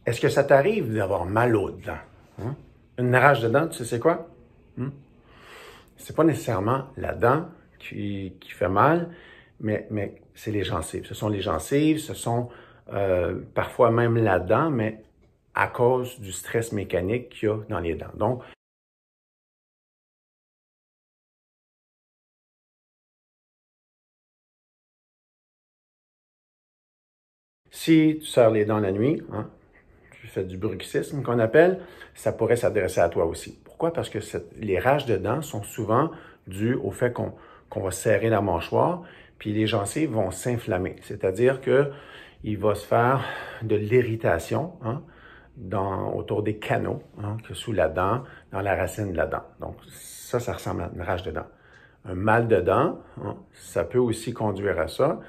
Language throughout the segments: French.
Est-ce que ça t'arrive d'avoir mal aux dents? Hein? Une rage de dents, tu sais c'est quoi? C'est pas nécessairement la dent qui fait mal, mais c'est les gencives. Ce sont les gencives, ce sont parfois même la dent, mais à cause du stress mécanique qu'il y a dans les dents. Donc, si tu serres les dents la nuit, hein, tu fais du bruxisme qu'on appelle, ça pourrait s'adresser à toi aussi. Pourquoi? Parce que les rages de dents sont souvent dues au fait qu'on va serrer la mâchoire, puis les gencives vont s'inflammer. C'est-à-dire qu'il va se faire de l'irritation hein, autour des canaux, hein, que sous la dent, dans la racine de la dent. Donc ça ressemble à une rage de dents. Un mal de dents, hein, ça peut aussi conduire à ça.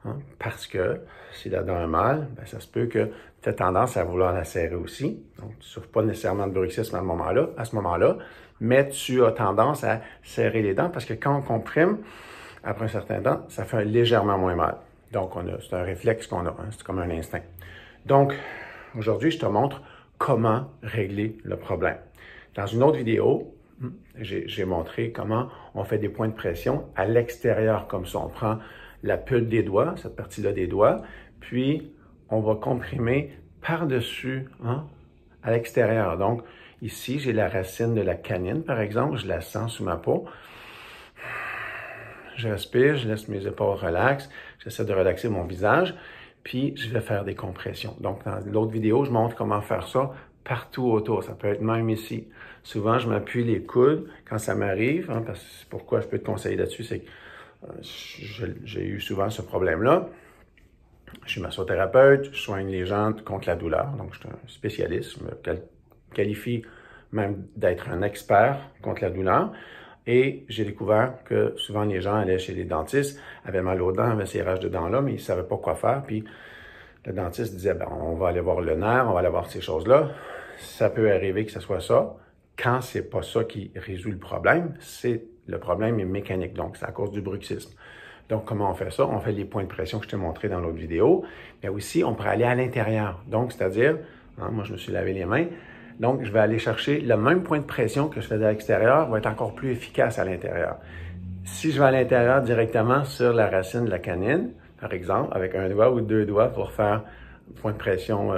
Hein, parce que si la dent a mal, ben, ça se peut que tu aies tendance à vouloir la serrer aussi. Donc, tu ne souffres pas nécessairement de bruxisme à ce moment-là, mais tu as tendance à serrer les dents parce que quand on comprime, après un certain temps, ça fait légèrement moins mal. Donc, c'est un réflexe qu'on a, hein, c'est comme un instinct. Donc, aujourd'hui, je te montre comment régler le problème. Dans une autre vidéo, j'ai montré comment on fait des points de pression à l'extérieur comme ça. On prend la pulpe des doigts, cette partie-là des doigts, puis on va comprimer par-dessus, hein, à l'extérieur. Donc, ici, j'ai la racine de la canine, par exemple, je la sens sous ma peau. Je respire, je laisse mes épaules relaxes, j'essaie de relaxer mon visage, puis je vais faire des compressions. Donc, dans l'autre vidéo, je montre comment faire ça partout autour. Ça peut être même ici. Souvent, je m'appuie les coudes quand ça m'arrive, hein, parce que pourquoi je peux te conseiller là-dessus, c'est que j'ai eu souvent ce problème-là. Je suis massothérapeute, je soigne les gens contre la douleur, donc je suis un spécialiste, je me qualifie même d'être un expert contre la douleur. Et j'ai découvert que souvent les gens allaient chez les dentistes, avaient mal aux dents, avaient ces rages de dents-là, mais ils ne savaient pas quoi faire. Puis le dentiste disait, ben, on va aller voir le nerf, on va aller voir ces choses-là. Ça peut arriver que ce soit ça. Quand c'est pas ça qui résout le problème est mécanique, donc c'est à cause du bruxisme. Donc, comment on fait ça? On fait les points de pression que je t'ai montré dans l'autre vidéo, mais aussi on pourrait aller à l'intérieur. Donc, c'est-à-dire, hein, moi je me suis lavé les mains, donc je vais aller chercher le même point de pression que je faisais à l'extérieur, va être encore plus efficace à l'intérieur. Si je vais à l'intérieur directement sur la racine de la canine, par exemple, avec un doigt ou deux doigts pour faire un point de pression,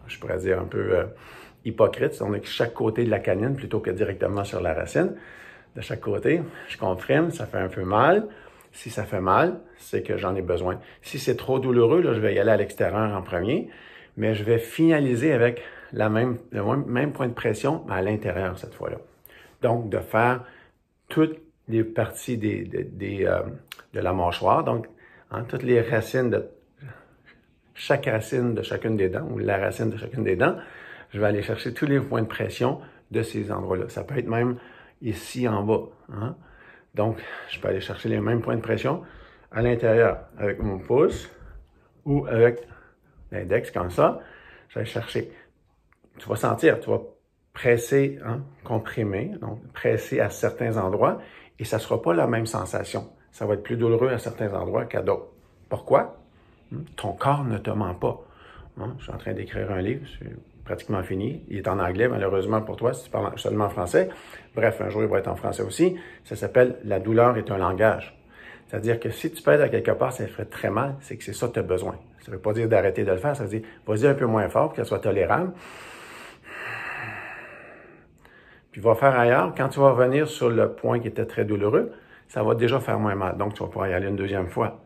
je pourrais dire un peu hypocrite, on est chaque côté de la canine plutôt que directement sur la racine. De chaque côté, je comprime, ça fait un peu mal. Si ça fait mal, c'est que j'en ai besoin. Si c'est trop douloureux, là, je vais y aller à l'extérieur en premier, mais je vais finaliser avec le même point de pression, mais à l'intérieur cette fois-là. Donc, de faire toutes les parties de la mâchoire, donc hein, toutes les racines chaque racine de chacune des dents, ou la racine de chacune des dents, je vais aller chercher tous les points de pression de ces endroits-là. Ça peut être même ici en bas. Hein? Donc, je peux aller chercher les mêmes points de pression à l'intérieur avec mon pouce ou avec l'index comme ça. Je vais chercher. Tu vas sentir, tu vas presser, hein, comprimer, donc presser à certains endroits et ça ne sera pas la même sensation. Ça va être plus douloureux à certains endroits qu'à d'autres. Pourquoi? Ton corps ne te ment pas. Hein? Je suis en train d'écrire un livre, c'est pratiquement fini. Il est en anglais, malheureusement pour toi, si tu parles seulement français. Bref, un jour, il va être en français aussi. Ça s'appelle « La douleur est un langage ». C'est-à-dire que si tu pèses à quelque part, ça ferait très mal, c'est que c'est ça que tu as besoin. Ça ne veut pas dire d'arrêter de le faire, ça veut dire vas-y un peu moins fort pour qu'elle soit tolérable. Puis va faire ailleurs. Quand tu vas revenir sur le point qui était très douloureux, ça va déjà faire moins mal. Donc, tu vas pouvoir y aller une deuxième fois.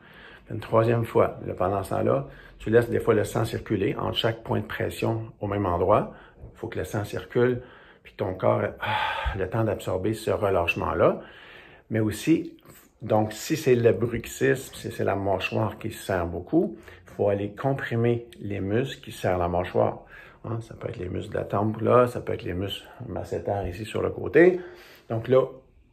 Une troisième fois. Pendant ce temps-là, tu laisses des fois le sang circuler entre chaque point de pression au même endroit. Il faut que le sang circule, puis que ton corps ait le temps d'absorber ce relâchement-là. Mais aussi, donc, si c'est le bruxisme, si c'est la mâchoire qui se serre beaucoup, il faut aller comprimer les muscles qui serrent la mâchoire. Hein, ça peut être les muscles de la tempe, là, ça peut être les muscles massétaires ici sur le côté. Donc là,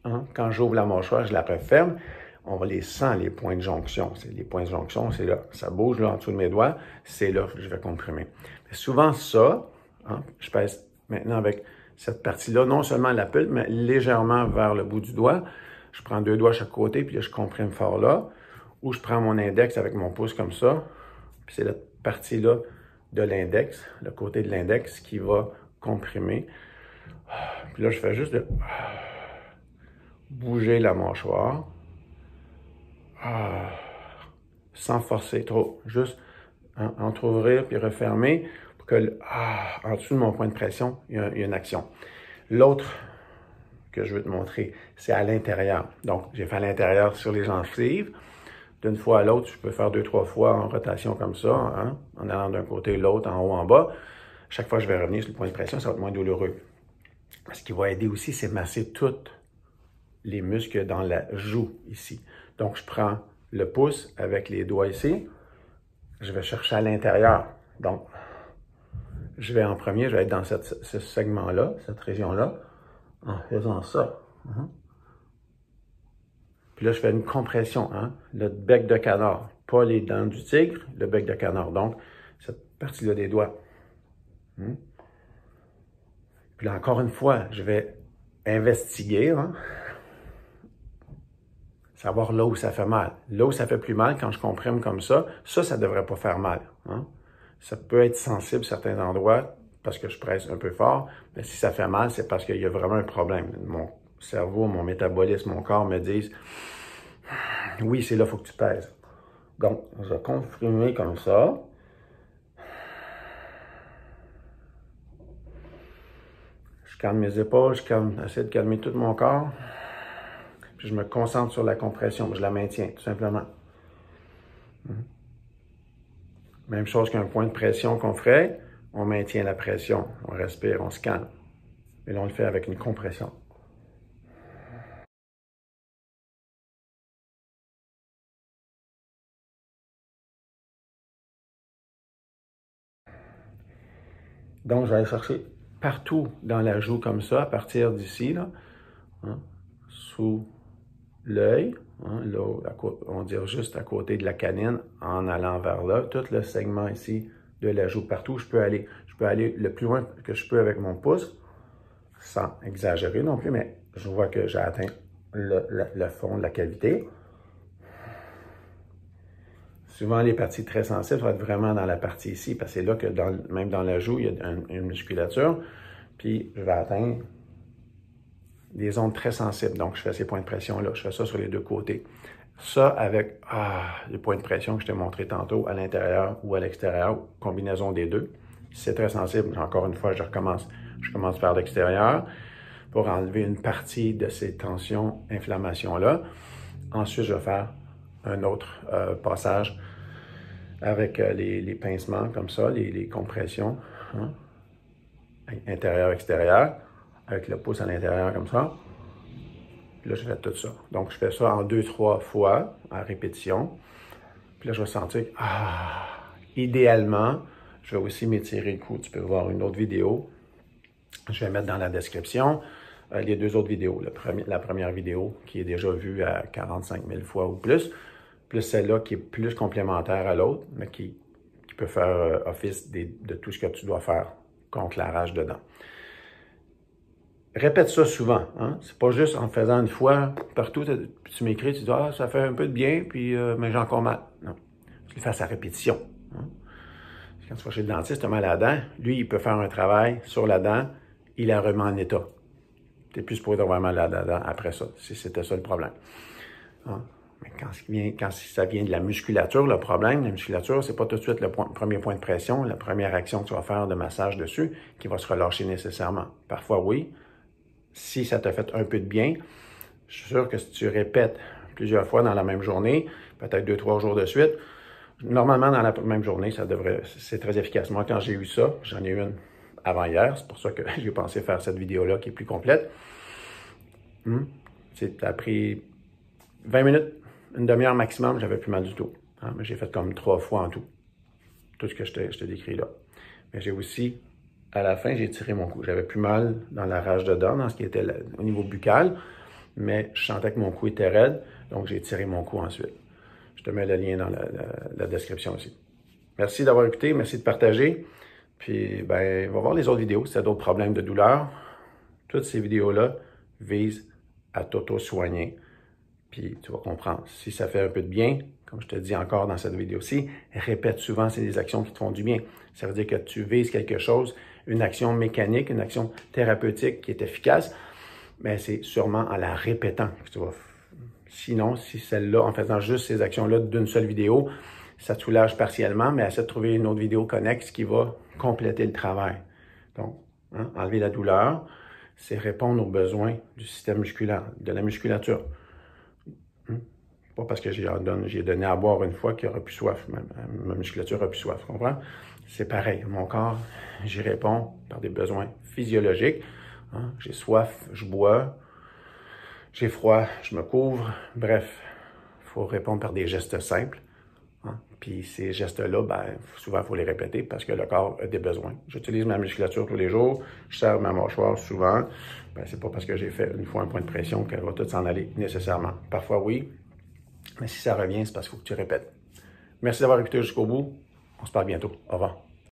hein, quand j'ouvre la mâchoire, je la referme. On va les sent, les points de jonction. Les points de jonction, c'est là. Ça bouge là en dessous de mes doigts, c'est là que je vais comprimer. Mais souvent ça, hein, je pèse maintenant avec cette partie-là, non seulement la pulpe, mais légèrement vers le bout du doigt. Je prends deux doigts à chaque côté, puis là, je comprime fort là. Ou je prends mon index avec mon pouce comme ça, puis c'est la partie-là de l'index, le côté de l'index qui va comprimer. Puis là, je fais juste bouger la mâchoire sans forcer trop. Juste entrouvrir puis refermer pour que en dessous de mon point de pression, il y a une action. L'autre que je veux te montrer, c'est à l'intérieur. Donc, j'ai fait à l'intérieur sur les gencives. D'une fois à l'autre, je peux faire 2-3 fois en rotation comme ça, hein, en allant d'un côté l'autre, en haut, en bas. Chaque fois que je vais revenir sur le point de pression, ça va être moins douloureux. Ce qui va aider aussi, c'est masser tous les muscles dans la joue ici. Donc, je prends le pouce avec les doigts ici. Je vais chercher à l'intérieur. Donc, je vais en premier, je vais être dans ce segment-là, cette région-là, en faisant ça. Puis là, je fais une compression, hein? Le bec de canard, pas les dents du tigre, le bec de canard. Donc, cette partie-là des doigts. Puis là, encore une fois, je vais investiguer, hein? Savoir là où ça fait mal. Là où ça fait plus mal, quand je comprime comme ça devrait pas faire mal. Hein? Ça peut être sensible à certains endroits parce que je presse un peu fort, mais si ça fait mal, c'est parce qu'il y a vraiment un problème. Mon cerveau, mon métabolisme, mon corps me disent « Oui, c'est là, il faut que tu pèses. » Donc, je vais comprimer comme ça. Je calme mes épaules, j'essaie de calmer tout mon corps. Puis je me concentre sur la compression, je la maintiens, tout simplement. Même chose qu'un point de pression qu'on ferait, on maintient la pression, on respire, on se calme. Mais là, on le fait avec une compression. Donc, je vais aller chercher partout dans la joue comme ça, à partir d'ici, là, hein, sous l'œil, hein, là, on va dire juste à côté de la canine, en allant vers là, tout le segment ici de la joue, partout où je peux aller. Je peux aller le plus loin que je peux avec mon pouce, sans exagérer non plus, mais je vois que j'ai atteint le fond de la cavité. Souvent, les parties très sensibles vont être vraiment dans la partie ici, parce que c'est là que même dans la joue, il y a une musculature. Puis, je vais atteindre des zones très sensibles. Donc, je fais ces points de pression-là. Je fais ça sur les deux côtés. Ça avec les points de pression que je t'ai montré tantôt, à l'intérieur ou à l'extérieur, combinaison des deux. Si c'est très sensible, encore une fois, je commence par l'extérieur pour enlever une partie de ces tensions, inflammations-là. Ensuite, je vais faire un autre passage avec les pincements comme ça, les compressions, hein, intérieur-extérieur, avec le pouce à l'intérieur comme ça. Puis là, je fais tout ça. Donc, je fais ça en 2-3 fois, à répétition. Puis là, je vais sentir que, idéalement, je vais aussi m'étirer le cou. Tu peux voir une autre vidéo. Je vais mettre dans la description les deux autres vidéos. La première vidéo qui est déjà vue à 45 000 fois ou plus celle-là qui est plus complémentaire à l'autre, mais qui peut faire office de tout ce que tu dois faire contre la rage dedans. Répète ça souvent. Hein? C'est pas juste en faisant une fois partout, tu m'écris, tu dis « ça fait un peu de bien, puis mais j'ai encore mal. » Non. Tu le fais à sa répétition. Hein? Quand tu vas chez le dentiste, tu as mal à la dent, lui, il peut faire un travail sur la dent, il la remet en état. Tu n'es plus supposé avoir mal à la dent après ça, si c'était ça le problème. Hein? Mais quand ça vient de la musculature, le problème, la musculature, c'est pas tout de suite le premier point de pression, la première action que tu vas faire de massage dessus, qui va se relâcher nécessairement. Parfois, oui. Si ça t'a fait un peu de bien, je suis sûr que si tu répètes plusieurs fois dans la même journée, peut-être 2-3 jours de suite, normalement, dans la même journée, c'est très efficace. Moi, quand j'ai eu ça, j'en ai eu une avant-hier, c'est pour ça que j'ai pensé faire cette vidéo-là qui est plus complète. Ça a pris 20 minutes, une demi-heure maximum, j'avais plus mal du tout. Hein? Mais j'ai fait comme 3 fois en tout ce que je te décris là. Mais j'ai aussi, à la fin, j'ai tiré mon cou. J'avais plus mal dans la rage de dents, dans ce qui était au niveau buccal, mais je sentais que mon cou était raide, donc j'ai tiré mon cou ensuite. Je te mets le lien dans la description aussi. Merci d'avoir écouté, merci de partager. Puis, on va voir les autres vidéos si tu as d'autres problèmes de douleur. Toutes ces vidéos-là visent à t'auto-soigner. Puis, tu vas comprendre. Si ça fait un peu de bien, comme je te dis encore dans cette vidéo-ci, répète souvent, c'est des actions qui te font du bien. Ça veut dire que tu vises quelque chose, une action mécanique, une action thérapeutique qui est efficace, mais c'est sûrement en la répétant que tu vas. Sinon, si celle-là, en faisant juste ces actions-là d'une seule vidéo, ça te soulage partiellement, mais essaie de trouver une autre vidéo connexe qui va compléter le travail. Donc, enlever la douleur, c'est répondre aux besoins du système musculaire, de la musculature. Pas parce que j'ai donné à boire une fois qu'il aura plus soif, ma musculature aura plus soif, tu comprends? C'est pareil, mon corps, j'y réponds par des besoins physiologiques. J'ai soif, je bois, j'ai froid, je me couvre. Bref, il faut répondre par des gestes simples. Puis ces gestes-là, souvent, il faut les répéter parce que le corps a des besoins. J'utilise ma musculature tous les jours, je serre ma mâchoire souvent. C'est pas parce que j'ai fait une fois un point de pression qu'elle va tout s'en aller nécessairement. Parfois, oui, mais si ça revient, c'est parce qu'il faut que tu répètes. Merci d'avoir écouté jusqu'au bout. On se parle bientôt. Au revoir.